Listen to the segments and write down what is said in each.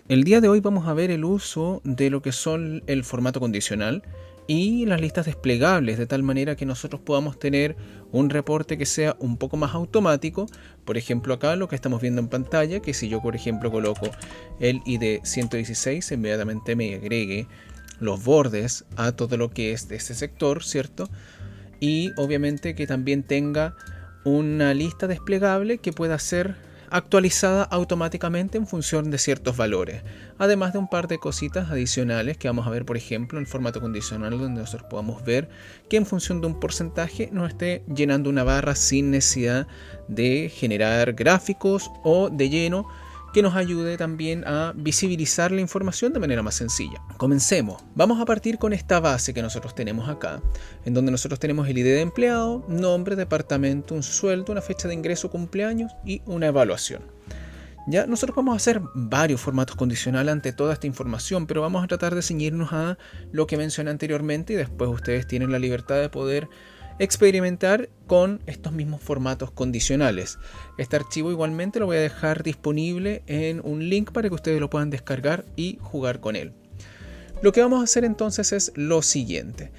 El día de hoy vamos a ver el uso de lo que son el formato condicional y las listas desplegables, de tal manera que nosotros podamos tener un reporte que sea un poco más automático. Por ejemplo, acá lo que estamos viendo en pantalla, que si yo por ejemplo coloco el ID 116, inmediatamente me agregue los bordes a todo lo que es de ese sector, ¿cierto? Y obviamente que también tenga una lista desplegable que pueda ser actualizada automáticamente en función de ciertos valores, además de un par de cositas adicionales que vamos a ver, por ejemplo, en el formato condicional, donde nosotros podamos ver que en función de un porcentaje nos esté llenando una barra sin necesidad de generar gráficos o de lleno, que nos ayude también a visibilizar la información de manera más sencilla. Comencemos. Vamos a partir con esta base que nosotros tenemos acá, en donde nosotros tenemos el ID de empleado, nombre, departamento, un sueldo, una fecha de ingreso, cumpleaños y una evaluación. Ya nosotros vamos a hacer varios formatos condicionales ante toda esta información, pero vamos a tratar de ceñirnos a lo que mencioné anteriormente y después ustedes tienen la libertad de poder experimentar con estos mismos formatos condicionales. Este archivo igualmente lo voy a dejar disponible en un link para que ustedes lo puedan descargar y jugar con él. Lo que vamos a hacer entonces es lo siguiente.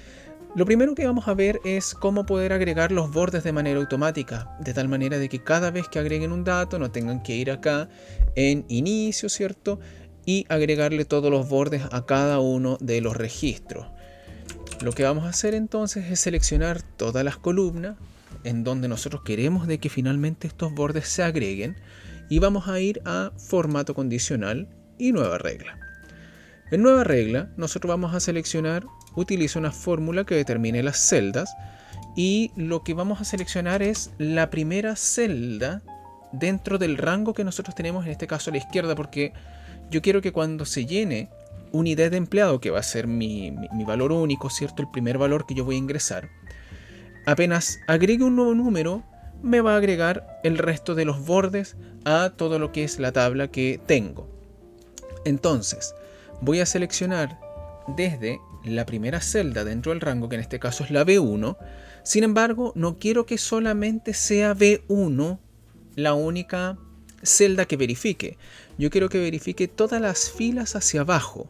Lo primero que vamos a ver es cómo poder agregar los bordes de manera automática, de tal manera de que cada vez que agreguen un dato no tengan que ir acá en inicio, ¿cierto? Y agregarle todos los bordes a cada uno de los registros. Lo que vamos a hacer entonces es seleccionar todas las columnas en donde nosotros queremos de que finalmente estos bordes se agreguen y vamos a ir a formato condicional y nueva regla. En nueva regla nosotros vamos a seleccionar, utiliza una fórmula que determine las celdas y lo que vamos a seleccionar es la primera celda dentro del rango que nosotros tenemos, en este caso a la izquierda, porque yo quiero que cuando se llene unidad de empleado, que va a ser mi valor único, ¿cierto? El primer valor que yo voy a ingresar. Apenas agregue un nuevo número, me va a agregar el resto de los bordes a todo lo que es la tabla que tengo. Entonces, voy a seleccionar desde la primera celda dentro del rango, que en este caso es la B1. Sin embargo, no quiero que solamente sea B1 la única celda que verifique. Yo quiero que verifique todas las filas hacia abajo.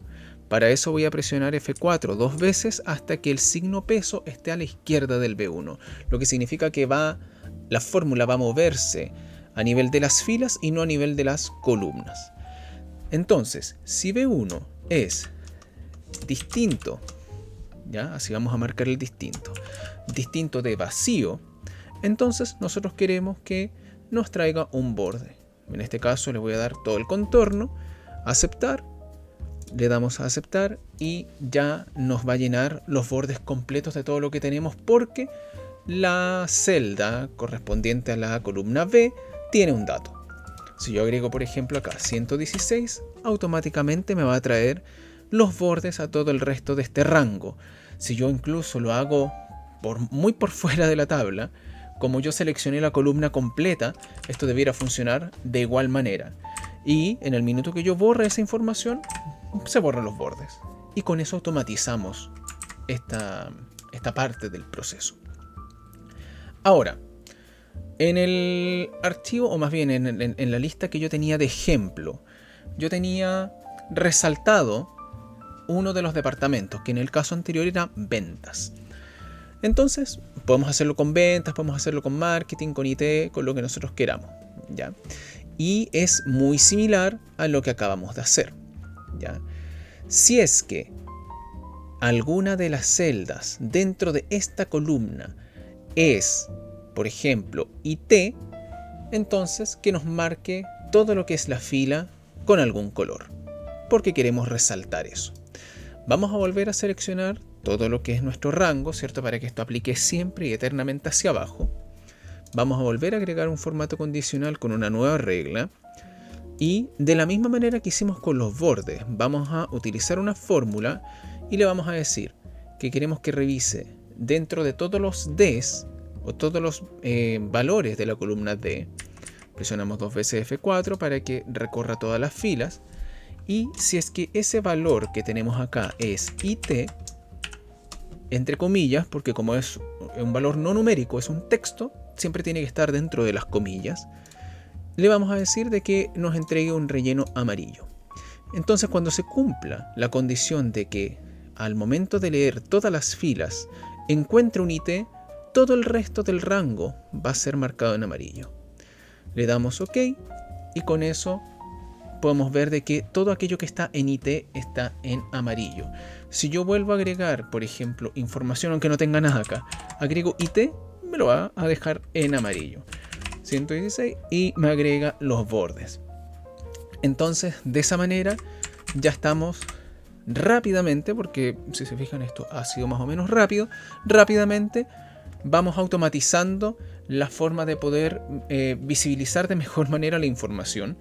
Para eso voy a presionar F4 dos veces hasta que el signo peso esté a la izquierda del B1, lo que significa que la fórmula va a moverse a nivel de las filas y no a nivel de las columnas. Entonces, si B1 es distinto, ¿ya? Así vamos a marcar el distinto de vacío, entonces nosotros queremos que nos traiga un borde. En este caso le voy a dar todo el contorno, aceptar. Le damos a aceptar y ya nos va a llenar los bordes completos de todo lo que tenemos, porque la celda correspondiente a la columna B tiene un dato. Si yo agrego por ejemplo acá 116, automáticamente me va a traer los bordes a todo el resto de este rango. Si yo incluso lo hago muy por fuera de la tabla, como yo seleccioné la columna completa, esto debiera funcionar de igual manera. Y en el minuto que yo borre esa información, se borran los bordes. Y con eso automatizamos esta parte del proceso. Ahora, en el archivo, o más bien en la lista que yo tenía de ejemplo, yo tenía resaltado uno de los departamentos, que en el caso anterior era ventas. Entonces, podemos hacerlo con ventas, podemos hacerlo con marketing, con IT, con lo que nosotros queramos, ¿ya? Y es muy similar a lo que acabamos de hacer, ¿ya? Si es que alguna de las celdas dentro de esta columna es, por ejemplo, IT, entonces que nos marque todo lo que es la fila con algún color, porque queremos resaltar eso. Vamos a volver a seleccionar todo lo que es nuestro rango, ¿cierto? Para que esto aplique siempre y eternamente hacia abajo. Vamos a volver a agregar un formato condicional con una nueva regla. Y de la misma manera que hicimos con los bordes, vamos a utilizar una fórmula y le vamos a decir que queremos que revise dentro de todos los Ds o todos los valores de la columna D. Presionamos dos veces F4 para que recorra todas las filas. Y si es que ese valor que tenemos acá es IT, entre comillas, porque como es un valor no numérico, es un texto, siempre tiene que estar dentro de las comillas, le vamos a decir de que nos entregue un relleno amarillo. Entonces, cuando se cumpla la condición de que al momento de leer todas las filas encuentre un IT, todo el resto del rango va a ser marcado en amarillo. Le damos OK y con eso podemos ver de que todo aquello que está en IT está en amarillo. Si yo vuelvo a agregar, por ejemplo, información, aunque no tenga nada acá, agrego IT, me lo va a dejar en amarillo. 116 y me agrega los bordes. Entonces, de esa manera ya estamos rápidamente, porque si se fijan esto ha sido más o menos rápido, rápidamente vamos automatizando la forma de poder visibilizar de mejor manera la información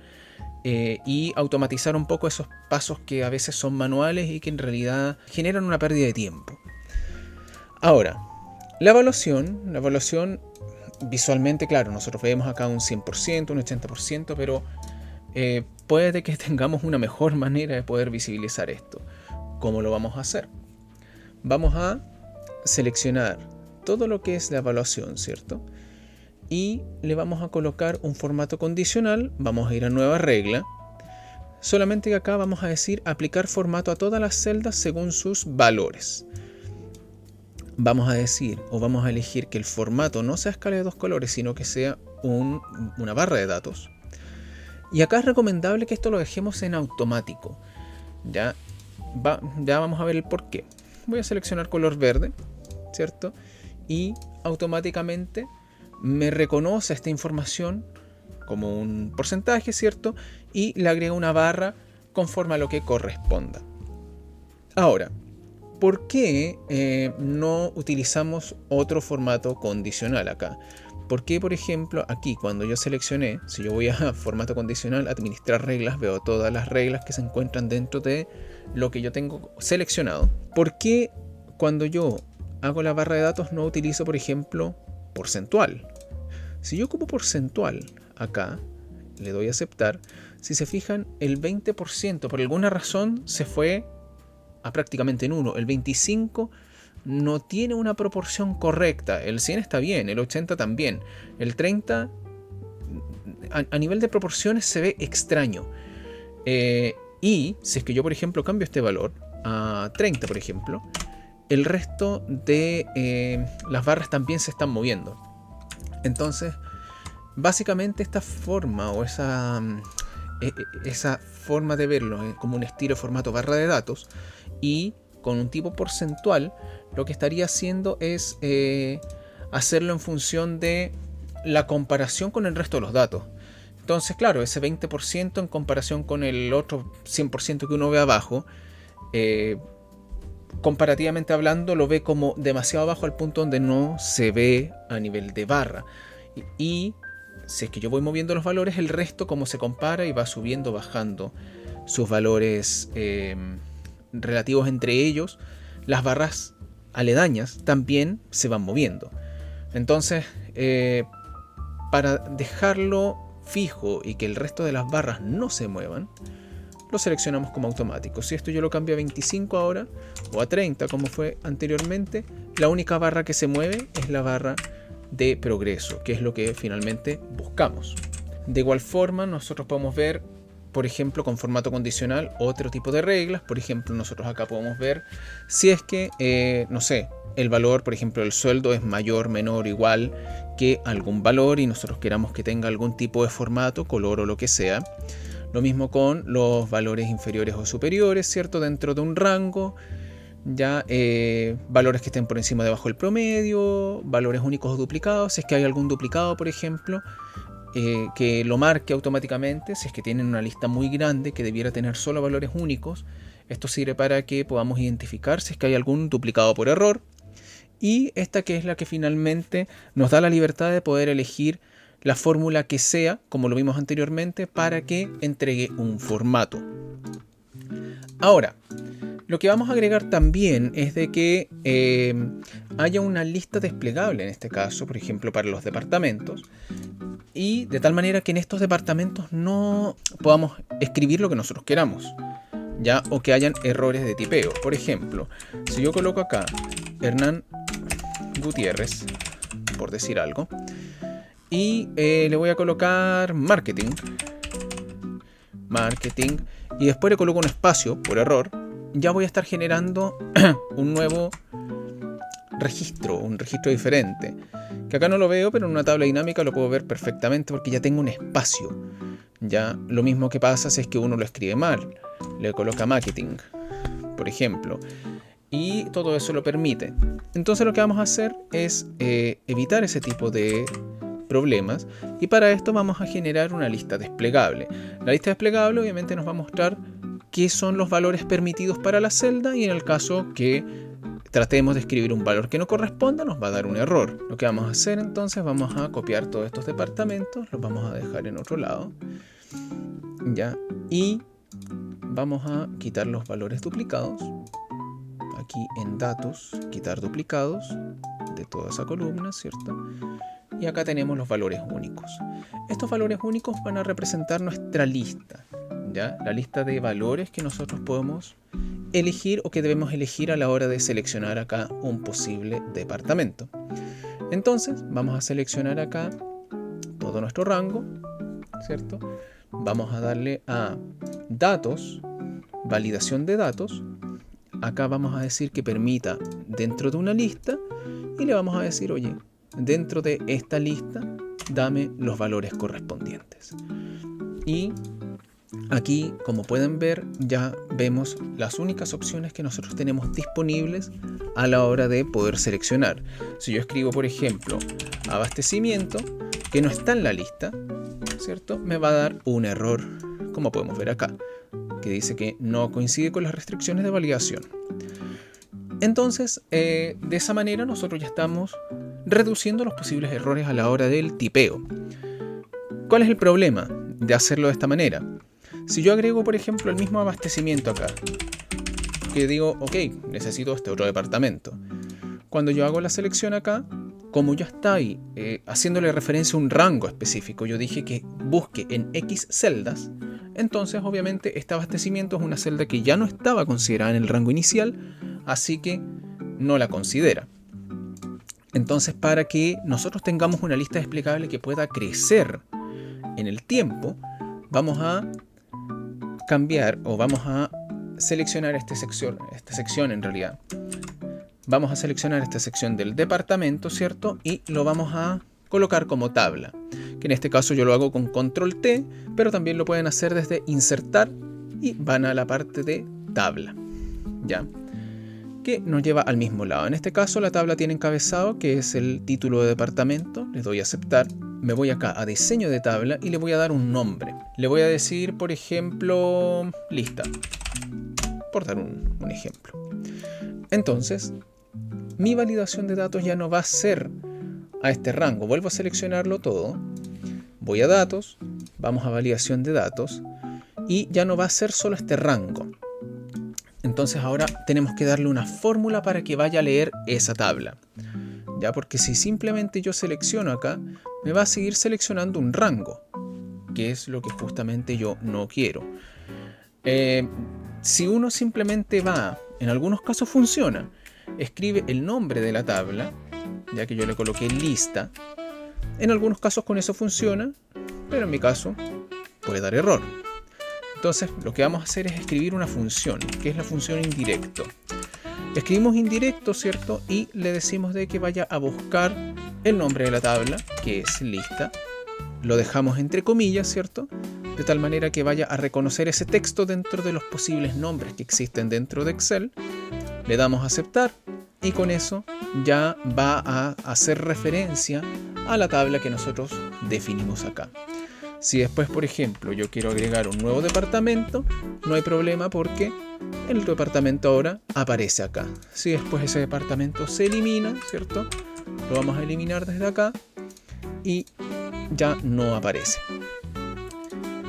y automatizar un poco esos pasos que a veces son manuales y que en realidad generan una pérdida de tiempo. Ahora, la evaluación visualmente, claro, nosotros vemos acá un 100%, un 80%, pero puede que tengamos una mejor manera de poder visibilizar esto. ¿Cómo lo vamos a hacer? Vamos a seleccionar todo lo que es la evaluación, ¿cierto? Y le vamos a colocar un formato condicional, vamos a ir a nueva regla, solamente que acá vamos a decir aplicar formato a todas las celdas según sus valores. Vamos a decir o vamos a elegir que el formato no sea escala de 2 colores, sino que sea una barra de datos. Y acá es recomendable que esto lo dejemos en automático. Ya vamos a ver el por qué. Voy a seleccionar color verde, ¿cierto? Y automáticamente me reconoce esta información como un porcentaje, ¿cierto? Y le agrega una barra conforme a lo que corresponda. Ahora, ¿por qué no utilizamos otro formato condicional acá? ¿Por qué, por ejemplo, aquí cuando yo seleccioné, si yo voy a formato condicional, administrar reglas, veo todas las reglas que se encuentran dentro de lo que yo tengo seleccionado? ¿Por qué cuando yo hago la barra de datos no utilizo, por ejemplo, porcentual? Si yo ocupo porcentual acá, le doy a aceptar, si se fijan, el 20% por alguna razón se fue a prácticamente en 1. El 25% no tiene una proporción correcta. El 100 está bien, el 80 también. El 30 a nivel de proporciones se ve extraño. Y si es que yo, por ejemplo, cambio este valor a 30, por ejemplo, el resto de las barras también se están moviendo. Entonces, básicamente esta forma o esa forma de verlo como un estilo formato barra de datos y con un tipo porcentual, lo que estaría haciendo es hacerlo en función de la comparación con el resto de los datos. Entonces, claro, ese 20% en comparación con el otro 100% que uno ve abajo, comparativamente hablando, lo ve como demasiado bajo al punto donde no se ve a nivel de barra. Y si es que yo voy moviendo los valores, el resto como se compara y va subiendo, bajando sus valores relativos entre ellos, las barras aledañas también se van moviendo. Entonces, para dejarlo fijo y que el resto de las barras no se muevan, lo seleccionamos como automático. Si esto yo lo cambio a 25 ahora o a 30 como fue anteriormente, la única barra que se mueve es la barra de progreso, que es lo que finalmente buscamos. De igual forma, nosotros podemos ver, por ejemplo, con formato condicional, otro tipo de reglas. Por ejemplo, nosotros acá podemos ver si es que, no sé, el valor, por ejemplo, del sueldo es mayor, menor, igual que algún valor y nosotros queramos que tenga algún tipo de formato, color o lo que sea. Lo mismo con los valores inferiores o superiores, ¿cierto? Dentro de un rango. Ya valores que estén por encima o debajo del promedio, valores únicos o duplicados, si es que hay algún duplicado, por ejemplo, que lo marque automáticamente. Si es que tienen una lista muy grande que debiera tener solo valores únicos, esto sirve para que podamos identificar si es que hay algún duplicado por error. Y esta que es la que finalmente nos da la libertad de poder elegir la fórmula que sea, como lo vimos anteriormente, para que entregue un formato. Ahora, lo que vamos a agregar también es de que haya una lista desplegable, en este caso, por ejemplo, para los departamentos, y de tal manera que en estos departamentos no podamos escribir lo que nosotros queramos, ¿ya? O que hayan errores de tipeo. Por ejemplo, si yo coloco acá Hernán Gutiérrez, por decir algo, y le voy a colocar marketing, y después le coloco un espacio por error, ya voy a estar generando un nuevo registro, un registro diferente. Que acá no lo veo, pero en una tabla dinámica lo puedo ver perfectamente porque ya tengo un espacio. Ya lo mismo que pasa si es que uno lo escribe mal. Le coloca marketing, por ejemplo. Y todo eso lo permite. Entonces lo que vamos a hacer es evitar ese tipo de problemas. Y para esto vamos a generar una lista desplegable. La lista desplegable obviamente nos va a mostrar qué son los valores permitidos para la celda. Y en el caso que tratemos de escribir un valor que no corresponda, nos va a dar un error. Lo que vamos a hacer entonces, vamos a copiar todos estos departamentos, los vamos a dejar en otro lado, ¿ya? Y vamos a quitar los valores duplicados. Aquí en datos, quitar duplicados de toda esa columna, ¿cierto? Y acá tenemos los valores únicos. Estos valores únicos van a representar nuestra lista, ¿ya? La lista de valores que nosotros podemos elegir o que debemos elegir a la hora de seleccionar acá un posible departamento. Entonces vamos a seleccionar acá todo nuestro rango, ¿cierto? Vamos a darle a datos, validación de datos. Acá vamos a decir que permita dentro de una lista y le vamos a decir, oye, dentro de esta lista dame los valores correspondientes. Y aquí, como pueden ver, ya vemos las únicas opciones que nosotros tenemos disponibles a la hora de poder seleccionar. Si yo escribo, por ejemplo, abastecimiento, que no está en la lista, ¿cierto? Me va a dar un error, como podemos ver acá, que dice que no coincide con las restricciones de validación. Entonces, de esa manera nosotros ya estamos reduciendo los posibles errores a la hora del tipeo. ¿Cuál es el problema de hacerlo de esta manera? Si yo agrego, por ejemplo, el mismo abastecimiento acá, que digo, ok, necesito este otro departamento. Cuando yo hago la selección acá, como ya está ahí haciéndole referencia a un rango específico, yo dije que busque en X celdas, entonces obviamente este abastecimiento es una celda que ya no estaba considerada en el rango inicial, así que no la considera. Entonces, para que nosotros tengamos una lista desplegable que pueda crecer en el tiempo, vamos a cambiar o vamos a seleccionar esta sección en realidad. Vamos a seleccionar esta sección del departamento, ¿cierto? Y lo vamos a colocar como tabla, que en este caso yo lo hago con control T, pero también lo pueden hacer desde insertar y van a la parte de tabla, ¿ya? Que nos lleva al mismo lado. En este caso la tabla tiene encabezado, que es el título de departamento. Le doy a aceptar. Me voy acá a diseño de tabla y le voy a dar un nombre. Le voy a decir, por ejemplo, lista, por dar un ejemplo. Entonces, mi validación de datos ya no va a ser a este rango. Vuelvo a seleccionarlo todo. Voy a datos, vamos a validación de datos y ya no va a ser solo este rango. Entonces ahora tenemos que darle una fórmula para que vaya a leer esa tabla. Ya, porque si simplemente yo selecciono acá, me va a seguir seleccionando un rango, que es lo que justamente yo no quiero. Si uno simplemente va, en algunos casos funciona, escribe el nombre de la tabla, ya que yo le coloqué lista. En algunos casos con eso funciona, pero en mi caso puede dar error. Entonces lo que vamos a hacer es escribir una función, que es la función indirecto. Escribimos indirecto, ¿cierto? Y le decimos de que vaya a buscar el nombre de la tabla, que es lista. Lo dejamos entre comillas, ¿cierto? De tal manera que vaya a reconocer ese texto dentro de los posibles nombres que existen dentro de Excel. Le damos a aceptar y con eso ya va a hacer referencia a la tabla que nosotros definimos acá. Si después, por ejemplo, yo quiero agregar un nuevo departamento, no hay problema porque el departamento ahora aparece acá. Si después ese departamento se elimina, ¿cierto? Lo vamos a eliminar desde acá y ya no aparece.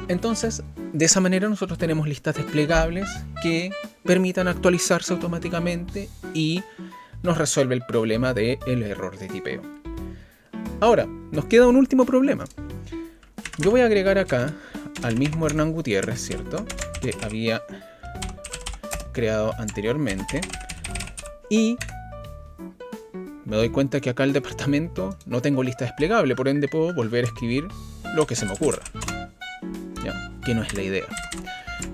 Entonces, de esa manera nosotros tenemos listas desplegables que permitan actualizarse automáticamente y nos resuelve el problema del error de tipeo. Ahora, nos queda un último problema. Yo voy a agregar acá al mismo Hernán Gutiérrez, ¿cierto? Que había creado anteriormente. Y me doy cuenta que acá el departamento no tengo lista desplegable, por ende puedo volver a escribir lo que se me ocurra. ¿Ya? Que no es la idea.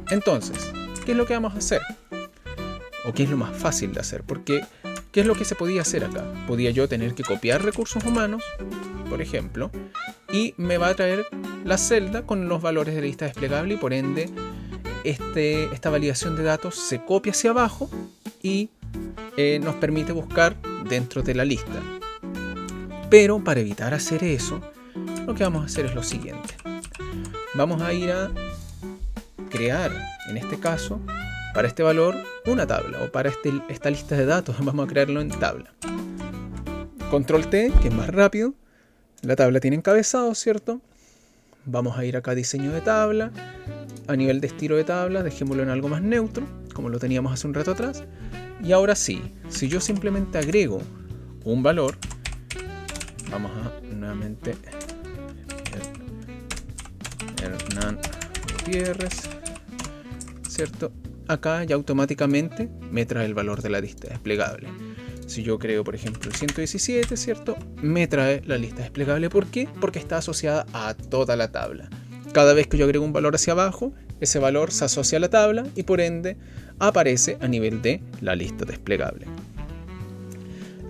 Entonces, ¿qué es lo que vamos a hacer? ¿O qué es lo más fácil de hacer? Porque, ¿qué es lo que se podía hacer acá? Podía yo tener que copiar recursos humanos, por ejemplo, y me va a traer la celda con los valores de la lista desplegable y por ende esta validación de datos se copia hacia abajo y nos permite buscar dentro de la lista. Pero para evitar hacer eso, lo que vamos a hacer es lo siguiente. Vamos a ir a crear, en este caso, para este valor, una tabla, o para esta lista de datos, vamos a crearlo en tabla. Control T, que es más rápido. La tabla tiene encabezado, ¿cierto? Vamos a ir acá a diseño de tabla. A nivel de estilo de tabla, dejémoslo en algo más neutro, como lo teníamos hace un rato atrás. Y ahora sí, si yo simplemente agrego un valor, vamos a nuevamente Hernán Gutiérrez, ¿cierto? Acá ya automáticamente me trae el valor de la lista desplegable. Si yo creo, por ejemplo, el 117, ¿cierto? Me trae la lista desplegable. ¿Por qué? Porque está asociada a toda la tabla. Cada vez que yo agrego un valor hacia abajo, ese valor se asocia a la tabla y por ende aparece a nivel de la lista desplegable.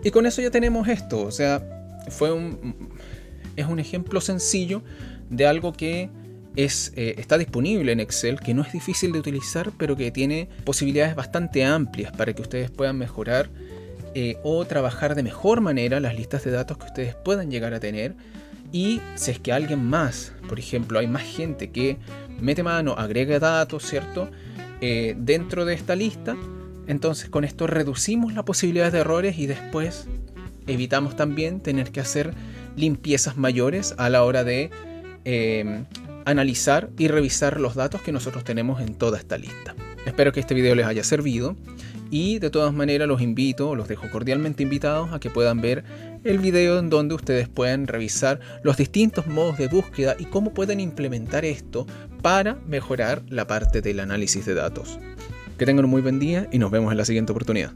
Y con eso ya tenemos esto. O sea, es un ejemplo sencillo de algo que está disponible en Excel, que no es difícil de utilizar, pero que tiene posibilidades bastante amplias para que ustedes puedan mejorar o trabajar de mejor manera las listas de datos que ustedes puedan llegar a tener. Y si es que alguien más, por ejemplo, hay más gente que mete mano, agrega datos, ¿cierto? Dentro de esta lista, entonces con esto reducimos las posibilidades de errores y después evitamos también tener que hacer limpiezas mayores a la hora de analizar y revisar los datos que nosotros tenemos en toda esta lista. Espero que este video les haya servido y de todas maneras los dejo cordialmente invitados a que puedan ver el video en donde ustedes pueden revisar los distintos modos de búsqueda y cómo pueden implementar esto para mejorar la parte del análisis de datos. Que tengan un muy buen día y nos vemos en la siguiente oportunidad.